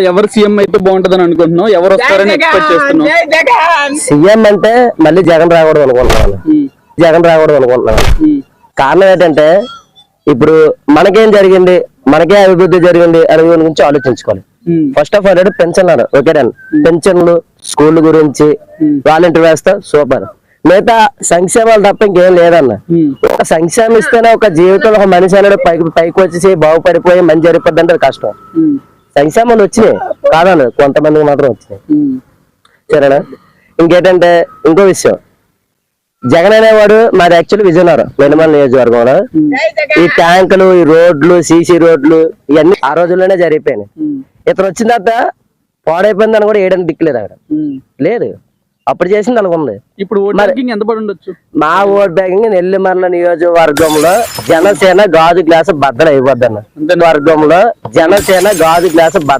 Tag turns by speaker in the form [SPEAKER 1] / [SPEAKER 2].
[SPEAKER 1] ఎవరు సీఎం అయితే బాగుంటదని అనుకుంటున్నావు? ఎవరు వస్తారని ఎక్స్పెక్ట్ చేస్తున్నావు?
[SPEAKER 2] సీఎం అంటే మళ్ళీ జగన్ రాకూడదు అనుకుంటున్నాను. జగన్ రాకూడదు అనుకుంటున్నాను. కారణం ఏంటంటే ఇప్పుడు మనకేం జరిగింది, మనకే అభివృద్ధి జరిగింది అనే గురించి ఆలోచించుకోవాలి. ఫస్ట్ ఆఫ్ ఆల్ అంటే పెన్షన్లు ఓకేనండి. పెన్షన్లు, స్కూల్ గురించి, వాలంటీర్ వ్యవస్థ సూపర్. మిగతా సంక్షేమాలు తప్ప ఇంకేం లేదన్న. ఒక సంక్షేమం ఇస్తేనే ఒక జీవితంలో ఒక మనిషి అనేది పైకి వచ్చేసి బాగుపడిపోయి మంచి జరిగిపోద్ది అంటే అది కష్టం. సంక్షేమాలు వచ్చినాయి కాదన్న, కొంతమందికి మాత్రం వచ్చినాయి. సరేనా? ఇంకేంటంటే ఇంకో విషయం, జగన్ అనేవాడు మాది యాక్చువల్లీ విజయనగరం వెనుమల నియోజకవర్గంలో. ఈ ట్యాంకులు, ఈ రోడ్లు, సీసీ రోడ్లు ఇవన్నీ ఆ రోజుల్లోనే జరిగిపోయినాయి. ఇతను వచ్చిన తర్వాత పాడైపోయింది అని కూడా ఏడని దిక్కులేదు అక్కడ. లేదు, అప్పుడు చేసింది అలాగ ఉంది.
[SPEAKER 1] ఇప్పుడు ఎంత పడి ఉండొచ్చు?
[SPEAKER 2] మా ఓట్ బ్యాంకింగ్ నెల్లిమర్ల నియోజకవర్గంలో జనసేన గాజు గ్లాసు బద్దలు అయిపోద్దన్న. వర్గంలో జనసేన గాజు గ్లాసు బద్దలు